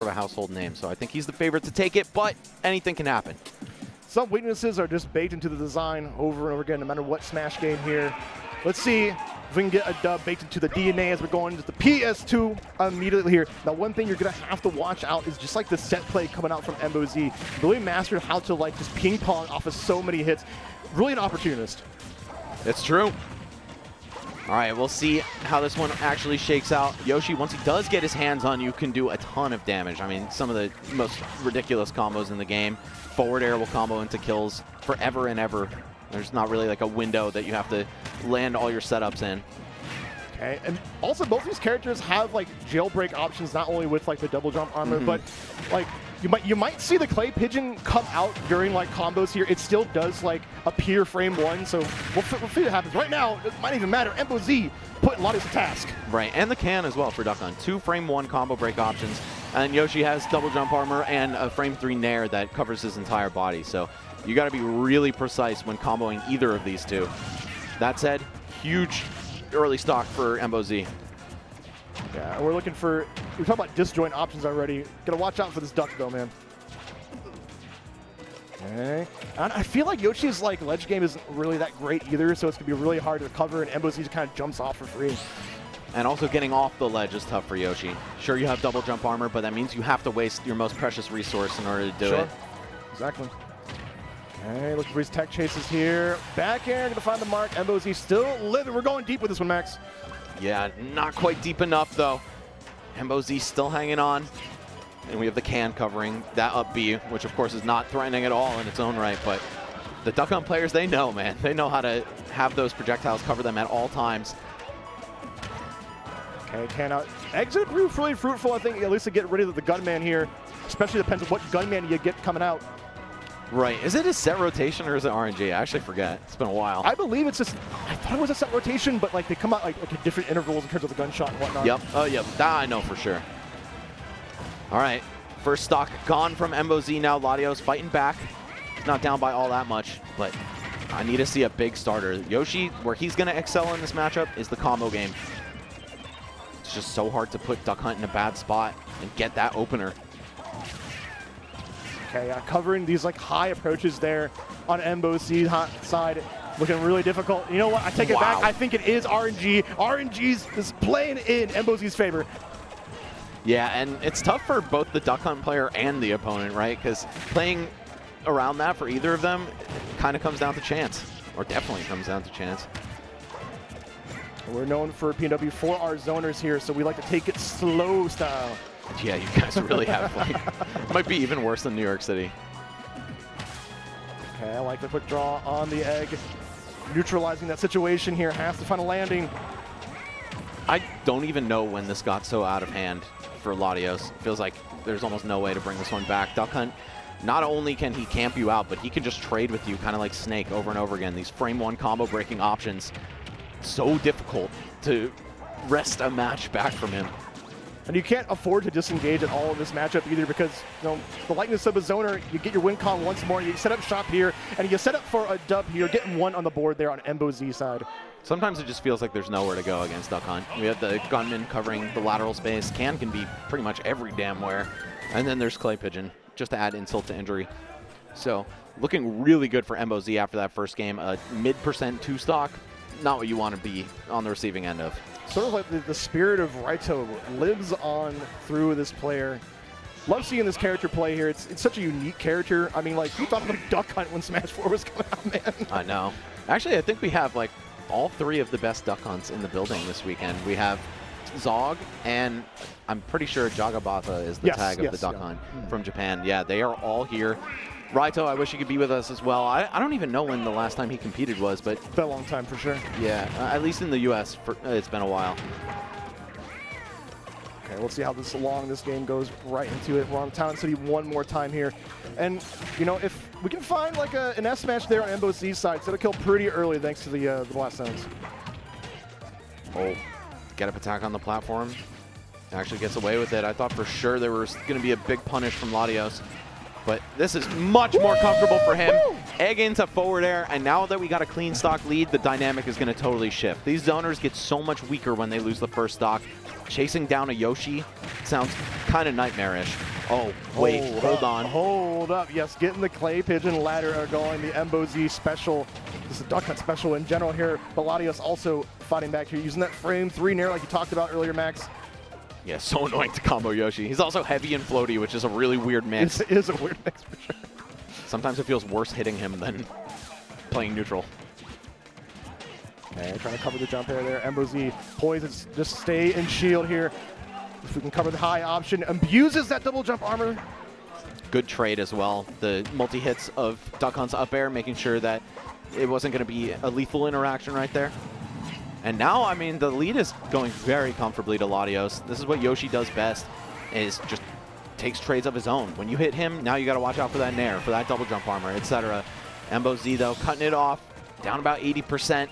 of a household name. So I think he's the favorite to take it, but anything can happen. Some weaknesses are just baked into the design over and over again, no matter what Smash game here. Let's see if we can get a dub baked into the DNA as we're going into the PS2 immediately here. Now, one thing you're going to have to watch out is just like the set play coming out from MOZ. Really mastered how to like just ping pong off of so many hits. Really an opportunist. It's true. All right, we'll see how this one actually shakes out. Yoshi, once he does get his hands on you, can do a ton of damage. I mean, some of the most ridiculous combos in the game. Forward air will combo into kills forever and ever. There's not really like a window that you have to land all your setups in. Okay, and also both these characters have like jailbreak options, not only with like the double jump armor, but like you might see the clay pigeon come out during like combos here. It still does like appear frame one, so we'll see what happens. Right now, it might even matter. MOZ putting Latios to task. Right, and the can as well for Duck Hunt. 2 frame 1 combo break options, and Yoshi has double jump armor and a frame 3 nair that covers his entire body. So you got to be really precise when comboing either of these two. That said, huge early stock for MOZ. Yeah, we're looking for, we're talking about disjoint options already. Gotta watch out for this duck though, man. Okay. And I feel like Yoshi's like ledge game isn't really that great either, so it's gonna be really hard to cover, and MOZ just kind of jumps off for free. And also getting off the ledge is tough for Yoshi. Sure, you have double jump armor, but that means you have to waste your most precious resource in order to do it. Exactly. Okay, looking for his tech chases here. Back air, gonna find the mark. MOZ still living. We're going deep with this one, Max. Yeah, not quite deep enough though. MOZ still hanging on. And we have the can covering that up B, which of course is not threatening at all in its own right, but the Duck Hunt players, they know, man. They know how to have those projectiles cover them at all times. Okay, can out. Exit proved really fruitful, I think, at least to get rid of the gunman here. Especially depends on what gunman you get coming out. Right. Is it a set rotation or is it RNG? I actually forget. It's been a while. I believe it's just, I thought it was a set rotation, but like they come out like at different intervals in terms of the gunshot and whatnot. Yep. Oh, yep. That I know for sure. All right. First stock gone from MOZ now. Latio's fighting back. He's not down by all that much, but I need to see a big starter. Yoshi, where he's going to excel in this matchup is the combo game. It's just so hard to put Duck Hunt in a bad spot and get that opener. Okay, covering these like high approaches there on MOZ's side, looking really difficult. You know what? I take it back. I think it is RNG. RNG's is playing in MOZ's favor. Yeah, and it's tough for both the Duck Hunt player and the opponent, right? Because playing around that for either of them kind of comes down to chance, or definitely comes down to chance. We're known for PNW for our zoners here, so we like to take it slow style. Yeah, you guys really have, like, might be even worse than New York City. Okay, I like the quick draw on the egg. Neutralizing that situation here, has to find a landing. I don't even know when this got so out of hand for Latios. Feels like there's almost no way to bring this one back. Duck Hunt, not only can he camp you out, but he can just trade with you kind of like Snake over and over again. These frame 1 combo breaking options, so difficult to wrest a match back from him. And you can't afford to disengage at all in this matchup either, because you know the lightness of a zoner, you get your win con once more, you set up shop here, and you set up for a dub here, getting one on the board there on MOZ side. Sometimes it just feels like there's nowhere to go against Duck Hunt. We have the gunman covering the lateral space. Can be pretty much every damn where. And then there's Clay Pigeon, just to add insult to injury. So looking really good for MOZ after that first game. A mid% 2 stock, not what you want to be on the receiving end of. Sort of like the spirit of Raito lives on through this player. Love seeing this character play here. It's such a unique character. I mean, like, who thought of Duck Hunt when Smash 4 was coming out, man? I know. Actually, I think we have, like, all 3 of the best Duck Hunts in the building this weekend. We have Zog, and I'm pretty sure Jagabata is the tag of the Duck Hunt from Japan. Yeah, they are all here. Raito, I wish he could be with us as well. I don't even know when the last time he competed was, but... It's been a long time for sure. Yeah, at least in the U.S., it's been a while. Okay, we'll see how long this game goes right into it. We're on Town City one more time here. And, you know, if we can find like an S match there on MOZ's side, so it'll kill pretty early thanks to the blast zones. Oh, get up attack on the platform. Actually gets away with it. I thought for sure there was going to be a big punish from Latios. But this is much more comfortable for him. Egg into forward air, and now that we got a clean stock lead, the dynamic is going to totally shift. These zoners get so much weaker when they lose the first stock. Chasing down a Yoshi sounds kind of nightmarish. Oh, wait, hold on. Hold up. Yes, getting the clay pigeon ladder are going. The MBOZ special. This is a duck hunt special in general here. But Latios also fighting back here, using that frame 3 nair like you talked about earlier, Max. Yeah, so annoying to combo Yoshi. He's also heavy and floaty, which is a really weird mix. It is a weird mix for sure. Sometimes it feels worse hitting him than playing neutral. Okay, trying to cover the jump air there. MBOZ poised, just stay in shield here. If we can cover the high option, abuses that double jump armor. Good trade as well. The multi-hits of Duck Hunt's up air, making sure that it wasn't going to be a lethal interaction right there. And now, I mean, the lead is going very comfortably to Latios. This is what Yoshi does best, is just takes trades of his own. When you hit him, now you got to watch out for that nair, for that double jump armor, etc. MBOZ, though, cutting it off, down about 80%.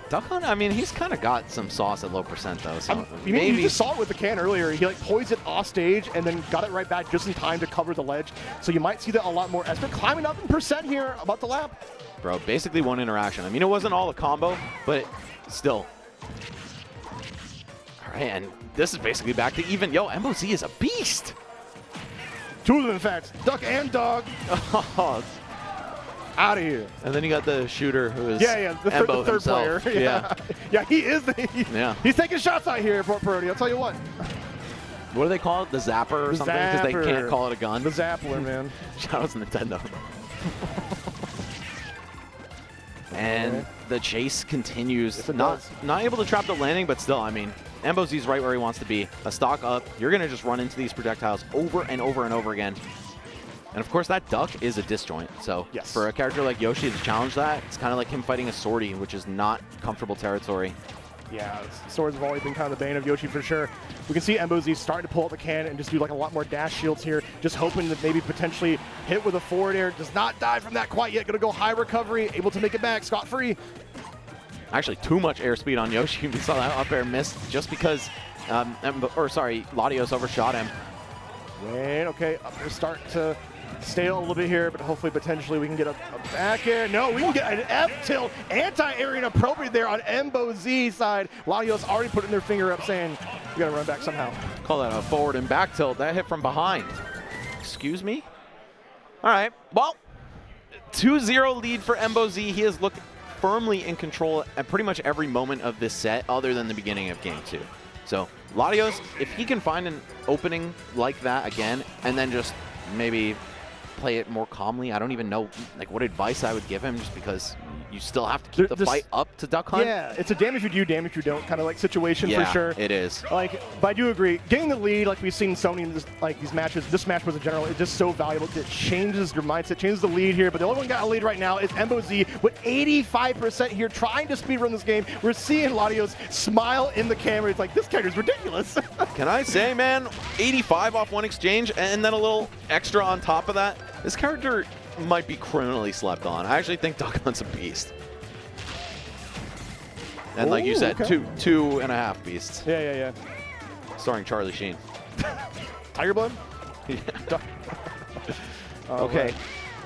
Duck Hunt, I mean, he's kind of got some sauce at low percent, though. So maybe you just saw it with the can earlier. He like poised it off stage and then got it right back just in time to cover the ledge. So you might see that a lot more as we're climbing up in percent here about the lap. Bro, basically one interaction. I mean, it wasn't all a combo, but still. All right, and this is basically back to even. Yo, MBOZ is a beast. Two of them, in fact. Duck and dog. Out of here. And then you got the shooter who is the third himself. player. Yeah. Yeah, he is. He's taking shots out here at Port Purdy. I'll tell you what. What do they call it? The Zapper or something? Because they can't call it a gun. The Zappler, man. Shout out to Nintendo. And the chase continues. Yes, not able to trap the landing, but still, I mean, MBOZ's right where he wants to be. A stock up. You're going to just run into these projectiles over and over and over again. And of course, that duck is a disjoint. So for a character like Yoshi to challenge that, it's kind of like him fighting a Swordy, which is not comfortable territory. Yeah, swords have always been kind of the bane of Yoshi for sure. We can see MBOZ starting to pull out the can and just do like a lot more dash shields here, just hoping to maybe potentially hit with a forward air. Does not die from that quite yet. Going to go high recovery, able to make it back scot-free. Actually, too much airspeed on Yoshi. We saw that up air miss just because, Latios overshot him. Wait, okay, up air start to stale a little bit here, but hopefully potentially we can get a back air. No, we can get an F-tilt anti-air inappropriate there on MBOZ's side. Latios already putting their finger up saying, we got to run back somehow. Call that a forward and back tilt. That hit from behind. Excuse me? All right, well, 2-0 lead for MBOZ. He has looked firmly in control at pretty much every moment of this set other than the beginning of game 2. So Latios, if he can find an opening like that again and then just maybe play it more calmly. I don't even know like what advice I would give him, just because you still have to keep the fight up to Duck Hunt. Yeah, it's a damn if you do, damn if you don't kind of like situation for sure. It is. Like, but I do agree. Getting the lead, like we've seen Sony in this, like these matches, this match was in general, it's just so valuable. It changes your mindset, changes the lead here. But the only one got a lead right now is MBOZ with 85% here, trying to speedrun this game. We're seeing Latios smile in the camera. It's like, this character's ridiculous. Can I say, man, 85 off one exchange and then a little extra on top of that? This character might be criminally slept on. I actually think Duck Hunt's a beast. And like you said, two and a half beasts. Yeah. Starring Charlie Sheen. Tiger Blood? Yeah. Okay. Right.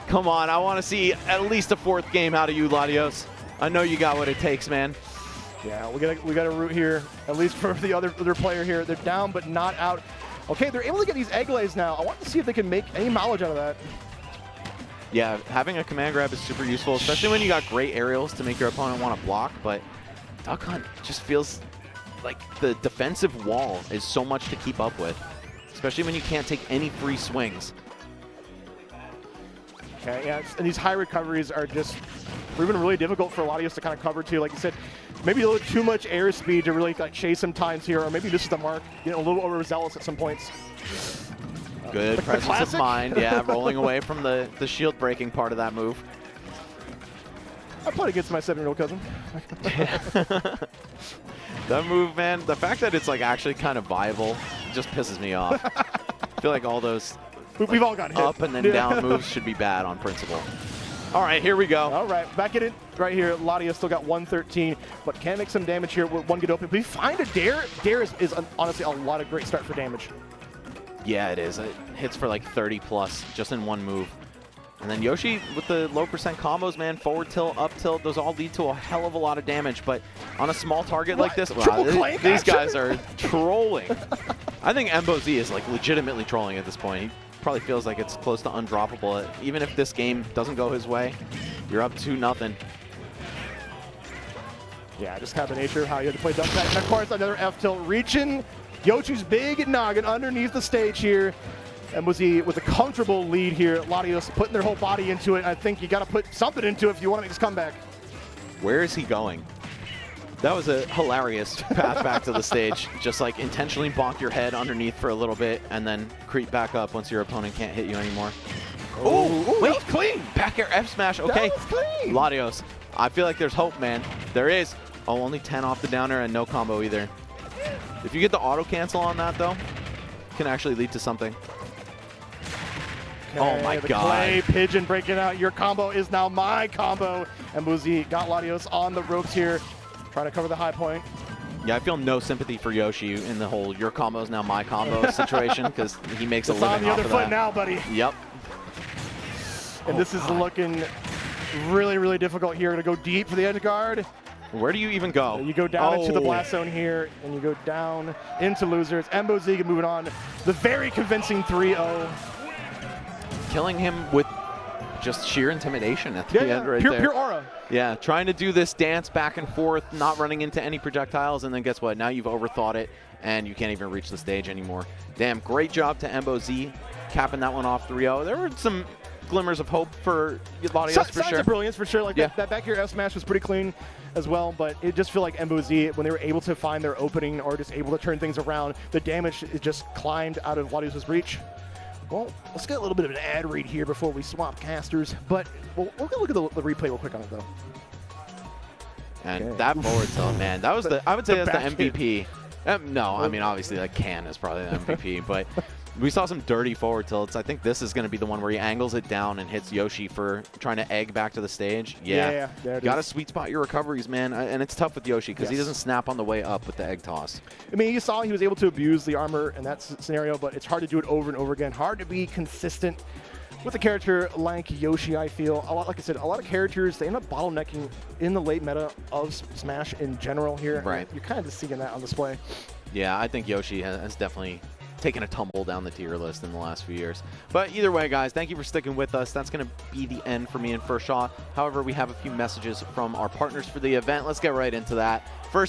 Come on, I want to see at least a fourth game out of you, Latios. I know you got what it takes, man. Yeah, we got a root here, at least for the other player here. They're down but not out. Okay, they're able to get these egg lays now. I want to see if they can make any mileage out of that. Yeah, having a command grab is super useful, especially when you got great aerials to make your opponent want to block, but Duck Hunt just feels like the defensive wall is so much to keep up with, especially when you can't take any free swings. Okay, yeah, and these high recoveries are just proven really difficult for Latios to kind of cover too. Like you said, maybe a little too much airspeed to really like chase sometimes here, or maybe this is the mark, you know, a little overzealous at some points. Good presence of mind, yeah, rolling away from the shield breaking part of that move. I played against my 7-year-old cousin. That move, man, the fact that it's like actually kind of viable just pisses me off. I feel like all those we've all got hit. Up and then down moves should be bad on principle. All right, here we go. All right, back in it right here. Latios still got 113, but can make some damage here with one get open. But we find a dare. Dare is honestly a lot of great start for damage. Yeah, it is. It hits for like 30 plus just in one move. And then Yoshi with the low percent combos, man, forward tilt, up tilt, those all lead to a hell of a lot of damage. But on a small target like this, wow, these guys are trolling. I think MBOZ is like legitimately trolling at this point. He probably feels like it's close to undroppable. Even if this game doesn't go his way, you're up 2-0. Yeah, just kind of the nature of how you have to play dump attack. And of course, another F tilt reaching Yoshi's big noggin underneath the stage here. MBOZ with a comfortable lead here. Latios putting their whole body into it. I think you got to put something into it if you want to make this comeback. Where is he going? That was a hilarious path back to the stage. Just like intentionally bonk your head underneath for a little bit and then creep back up once your opponent can't hit you anymore. Oh, wait, clean! Back air F smash, okay. That was clean. Latios, I feel like there's hope, man. There is. Oh, only 10 off the downer and no combo either. If you get the auto cancel on that though, it can actually lead to something. Okay, oh my the god. Clay pigeon breaking out. Your combo is now my combo. And MBOZ got Latios on the ropes here, trying to cover the high point. Yeah, I feel no sympathy for Yoshi in the whole your combo is now my combo situation because he makes a living on the off other of foot that. now, buddy. Yep. And this is looking really, really difficult here. Gonna go deep for the edge guard. Where do you even go? You go down into the blast zone here, and you go down into losers. MBOZ moving on. The very convincing 3-0. Killing him with just sheer intimidation at the end right there. Pure aura. Yeah, trying to do this dance back and forth, not running into any projectiles, and then guess what? Now you've overthought it, and you can't even reach the stage anymore. Damn, great job to MBOZ, capping that one off 3-0. There were some glimmers of hope for Latios for Signs sure. of brilliance for sure. Like Yeah. that back here F smash was pretty clean as well, but it just feel like MBOZ, when they were able to find their opening or just able to turn things around, the damage it just climbed out of Latios' reach. Well, let's get a little bit of an ad read here before we swap casters, but we're going to look at the replay real quick on it, though. And that forward tilt, man, that was I would say that's the MVP. No, I mean, obviously, that can is probably the MVP, but we saw some dirty forward tilts. I think this is going to be the one where he angles it down and hits Yoshi for trying to egg back to the stage. Yeah, there it got to is. sweet spot your recoveries, man. And it's tough with Yoshi because he doesn't snap on the way up with the egg toss. I mean, you saw he was able to abuse the armor in that scenario, but it's hard to do it over and over again. Hard to be consistent with a character like Yoshi, I feel. Like I said, a lot of characters, they end up bottlenecking in the late meta of Smash in general here. Right. You're kind of just seeing that on display. Yeah, I think Yoshi has definitely taken a tumble down the tier list in the last few years. But either way, guys, thank you for sticking with us. That's going to be the end for me and First Shot. However, we have a few messages from our partners for the event. Let's get right into that. First,